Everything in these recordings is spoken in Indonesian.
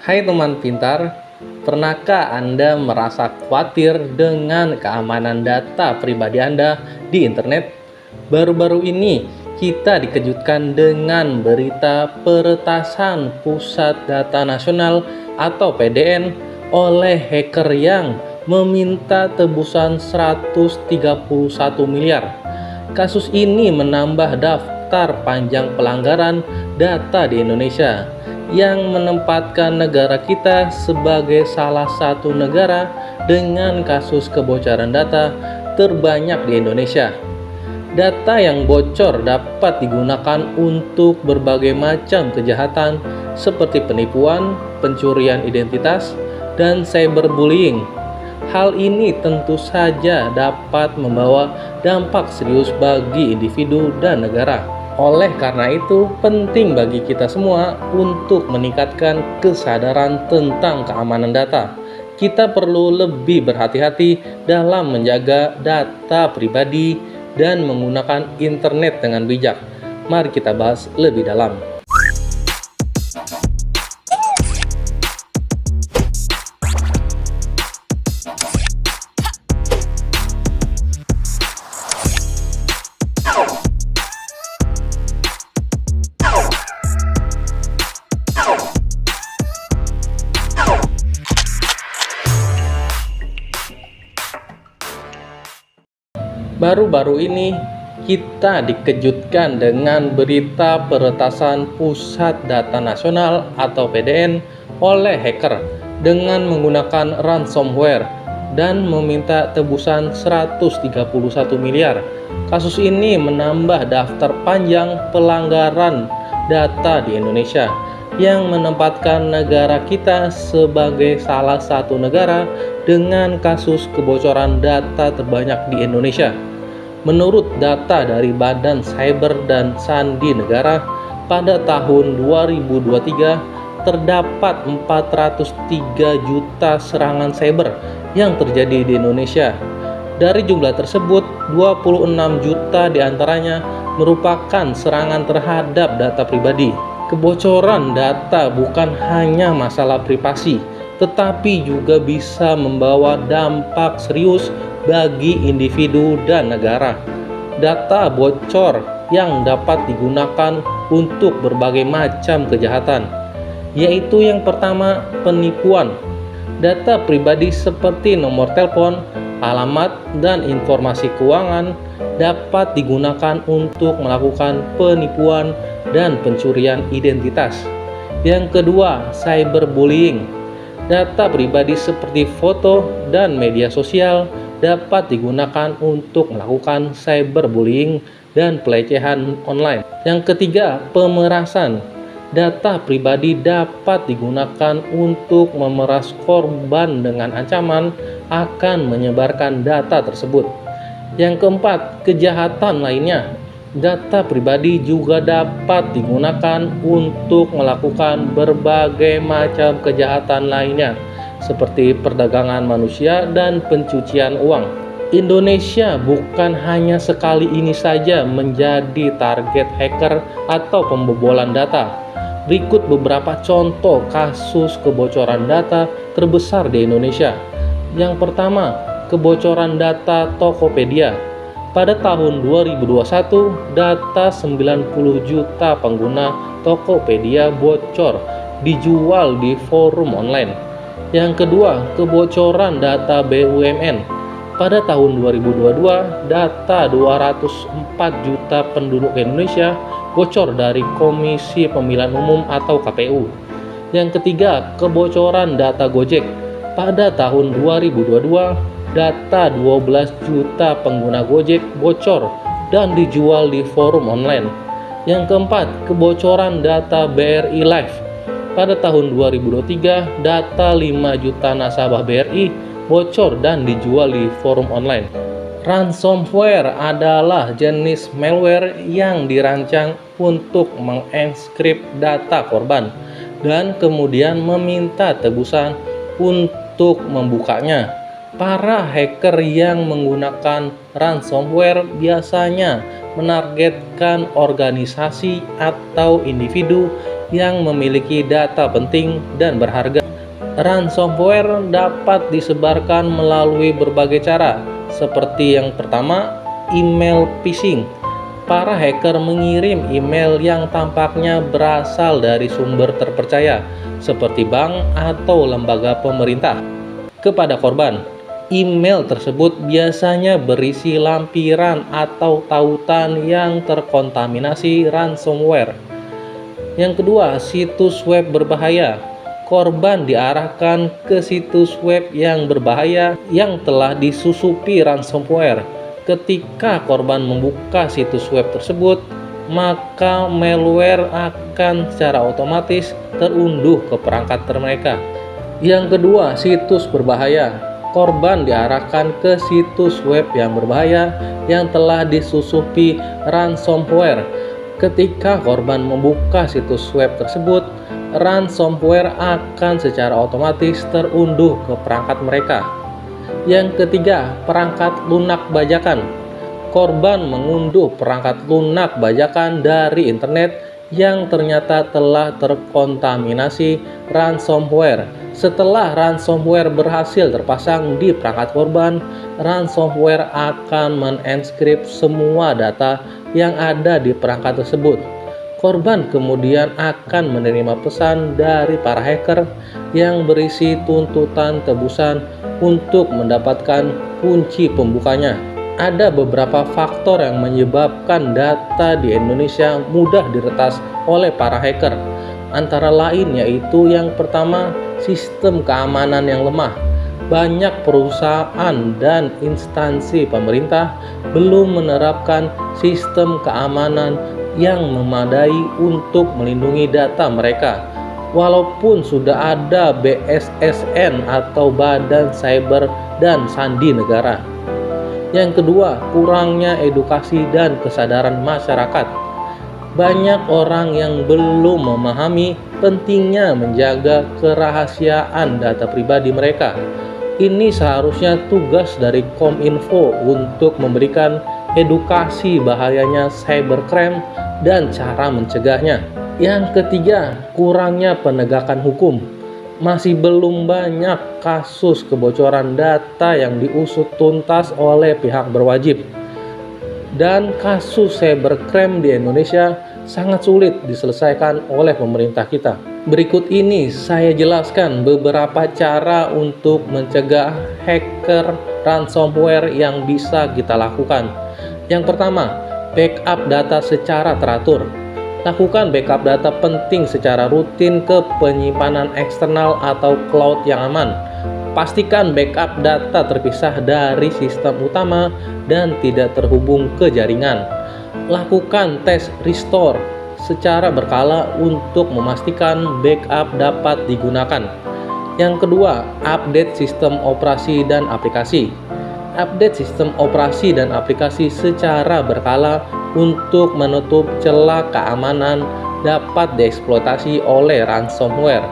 Hai teman pintar, pernahkah Anda merasa khawatir dengan keamanan data pribadi Anda di internet? Baru-baru ini kita dikejutkan dengan berita peretasan Pusat Data Nasional atau PDN oleh hacker yang meminta tebusan 131 miliar. Kasus ini menambah daftar panjang pelanggaran data di Indonesia yang menempatkan negara kita sebagai salah satu negara dengan kasus kebocoran data terbanyak di Indonesia. Data yang bocor dapat digunakan untuk berbagai macam kejahatan seperti penipuan, pencurian identitas, dan cyberbullying. Hal ini tentu saja dapat membawa dampak serius bagi individu dan negara. Oleh karena itu, penting bagi kita semua untuk meningkatkan kesadaran tentang keamanan data. Kita perlu lebih berhati-hati dalam menjaga data pribadi dan menggunakan internet dengan bijak. Mari kita bahas lebih dalam. Baru-baru ini kita dikejutkan dengan berita peretasan Pusat Data Nasional atau PDN oleh hacker dengan menggunakan ransomware dan meminta tebusan 131 miliar. Kasus ini menambah daftar panjang pelanggaran data di Indonesia yang menempatkan negara kita sebagai salah satu negara dengan kasus kebocoran data terbanyak di Indonesia. Menurut data dari Badan Cyber dan Sandi Negara, pada tahun 2023 terdapat 403 juta serangan cyber yang terjadi di Indonesia. Dari jumlah tersebut, 26 juta diantaranya merupakan serangan terhadap data pribadi. Kebocoran data bukan hanya masalah privasi, tetapi juga bisa membawa dampak serius bagi individu dan negara. Data bocor yang dapat digunakan untuk berbagai macam kejahatan, yaitu yang pertama, penipuan. Data pribadi seperti nomor telepon, alamat, dan informasi keuangan dapat digunakan untuk melakukan penipuan dan pencurian identitas. Yang kedua, cyberbullying. Data pribadi seperti foto dan media sosial dapat digunakan untuk melakukan cyberbullying dan pelecehan online. Yang ketiga, pemerasan. Data pribadi dapat digunakan untuk memeras korban dengan ancaman akan menyebarkan data tersebut. Yang keempat, kejahatan lainnya. Data pribadi juga dapat digunakan untuk melakukan berbagai macam kejahatan lainnya, seperti perdagangan manusia dan pencucian uang. Indonesia bukan hanya sekali ini saja menjadi target hacker atau pembobolan data. Berikut beberapa contoh kasus kebocoran data terbesar di Indonesia. Yang pertama, kebocoran data Tokopedia. Pada tahun 2021, data 90 juta pengguna Tokopedia bocor dijual di forum online. Yang kedua, kebocoran data BUMN. Pada tahun 2022, data 204 juta penduduk Indonesia bocor dari Komisi Pemilihan Umum atau KPU. Yang ketiga, kebocoran data Gojek. Pada tahun 2022, data 12 juta pengguna Gojek bocor dan dijual di forum online. Yang keempat, kebocoran data BRI Live. Pada tahun 2023, data 5 juta nasabah BRI bocor dan dijual di forum online. Ransomware adalah jenis malware yang dirancang untuk mengenkrip data korban dan kemudian meminta tebusan untuk membukanya. Para hacker yang menggunakan ransomware biasanya menargetkan organisasi atau individu yang memiliki data penting dan berharga. Ransomware dapat disebarkan melalui berbagai cara, seperti yang pertama, email phishing. Para hacker mengirim email yang tampaknya berasal dari sumber terpercaya, seperti bank atau lembaga pemerintah, kepada korban. Email tersebut biasanya berisi lampiran atau tautan yang terkontaminasi ransomware. Yang kedua, situs web berbahaya. Korban diarahkan ke situs web yang berbahaya yang telah disusupi ransomware. Ketika korban membuka situs web tersebut, maka malware akan secara otomatis terunduh ke perangkat mereka. Yang kedua, situs berbahaya. Korban diarahkan ke situs web yang berbahaya yang telah disusupi ransomware. Ketika korban membuka situs web tersebut, ransomware akan secara otomatis terunduh ke perangkat mereka. Yang ketiga, perangkat lunak bajakan. Korban mengunduh perangkat lunak bajakan dari internet yang ternyata telah terkontaminasi ransomware. Setelah ransomware berhasil terpasang di perangkat korban, ransomware akan menenskrip semua data yang ada di perangkat tersebut. Korban kemudian akan menerima pesan dari para hacker yang berisi tuntutan tebusan untuk mendapatkan kunci pembukanya. Ada beberapa faktor yang menyebabkan data di Indonesia mudah diretas oleh para hacker. Antara lain yaitu yang pertama, sistem keamanan yang lemah. Banyak perusahaan dan instansi pemerintah belum menerapkan sistem keamanan yang memadai untuk melindungi data mereka. Walaupun sudah ada BSSN atau Badan Cyber dan Sandi Negara. Yang kedua, kurangnya edukasi dan kesadaran masyarakat. Banyak orang yang belum memahami pentingnya menjaga kerahasiaan data pribadi mereka. Ini seharusnya tugas dari Kominfo untuk memberikan edukasi bahayanya cybercrime dan cara mencegahnya. Yang ketiga, kurangnya penegakan hukum. Masih belum banyak kasus kebocoran data yang diusut tuntas oleh pihak berwajib. Dan kasus cybercrime di Indonesia sangat sulit diselesaikan oleh pemerintah kita. Berikut ini saya jelaskan beberapa cara untuk mencegah hacker ransomware yang bisa kita lakukan. Yang pertama, backup data secara teratur. Lakukan backup data penting secara rutin ke penyimpanan eksternal atau cloud yang aman. Pastikan backup data terpisah dari sistem utama dan tidak terhubung ke jaringan. Lakukan tes restore secara berkala untuk memastikan backup dapat digunakan. Yang kedua, update sistem operasi dan aplikasi. Update sistem operasi dan aplikasi secara berkala untuk menutup celah keamanan dapat dieksploitasi oleh ransomware.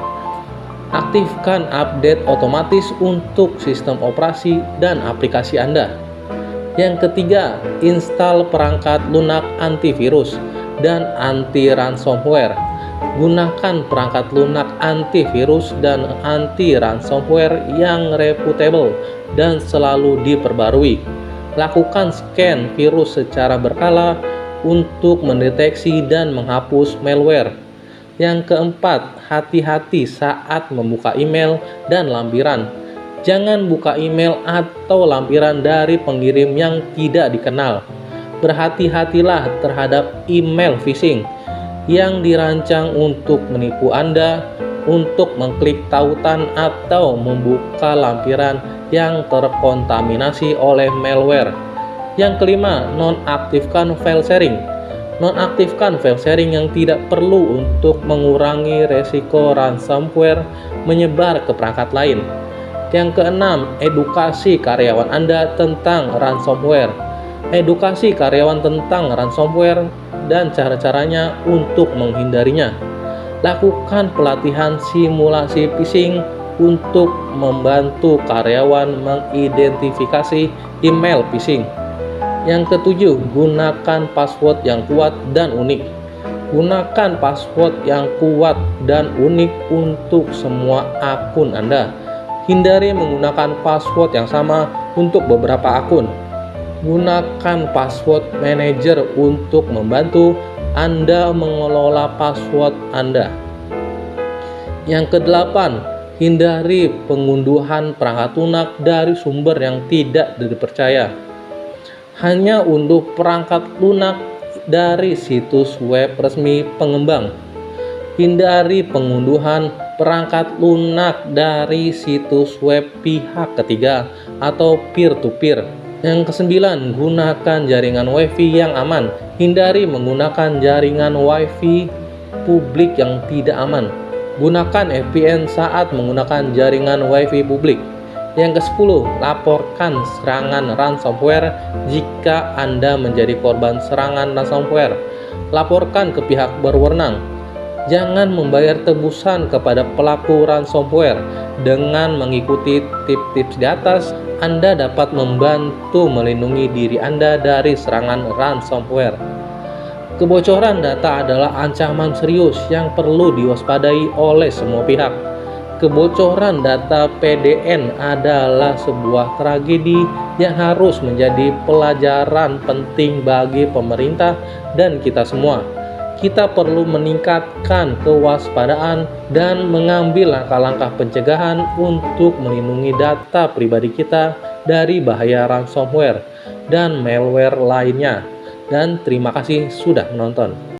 Aktifkan update otomatis untuk sistem operasi dan aplikasi Anda. Yang ketiga, install perangkat lunak antivirus dan anti ransomware. Gunakan perangkat lunak antivirus dan anti ransomware yang reputable dan selalu diperbarui. Lakukan scan virus secara berkala untuk mendeteksi dan menghapus malware. Yang keempat, hati-hati saat membuka email dan lampiran. Jangan buka email atau lampiran dari pengirim yang tidak dikenal. Berhati-hatilah terhadap email phishing yang dirancang untuk menipu Anda untuk mengklik tautan atau membuka lampiran yang terkontaminasi oleh malware. Yang kelima, nonaktifkan file sharing. Nonaktifkan file sharing yang tidak perlu untuk mengurangi resiko ransomware menyebar ke perangkat lain. Yang keenam, edukasi karyawan Anda tentang ransomware. Edukasi karyawan tentang ransomware dan cara-caranya untuk menghindarinya. Lakukan pelatihan simulasi phishing untuk membantu karyawan mengidentifikasi email phishing. Yang ketujuh, gunakan password yang kuat dan unik. Gunakan password yang kuat dan unik untuk semua akun Anda. Hindari menggunakan password yang sama untuk beberapa akun. Gunakan password manager untuk membantu Anda mengelola password Anda. Yang kedelapan, hindari pengunduhan perangkat lunak dari sumber yang tidak dipercaya. Hanya unduh perangkat lunak dari situs web resmi pengembang. Hindari pengunduhan perangkat lunak dari situs web pihak ketiga atau peer-to-peer. Yang kesembilan, gunakan jaringan WiFi yang aman. Hindari menggunakan jaringan WiFi publik yang tidak aman. Gunakan VPN saat menggunakan jaringan WiFi publik. Yang ke-10, laporkan serangan ransomware jika Anda menjadi korban serangan ransomware. Laporkan ke pihak berwenang. Jangan membayar tebusan kepada pelaku ransomware. Dengan mengikuti tips-tips di atas, Anda dapat membantu melindungi diri Anda dari serangan ransomware. Kebocoran data adalah ancaman serius yang perlu diwaspadai oleh semua pihak. Kebocoran data PDN adalah sebuah tragedi yang harus menjadi pelajaran penting bagi pemerintah dan kita semua. Kita perlu meningkatkan kewaspadaan dan mengambil langkah-langkah pencegahan untuk melindungi data pribadi kita dari bahaya ransomware dan malware lainnya. Dan terima kasih sudah menonton.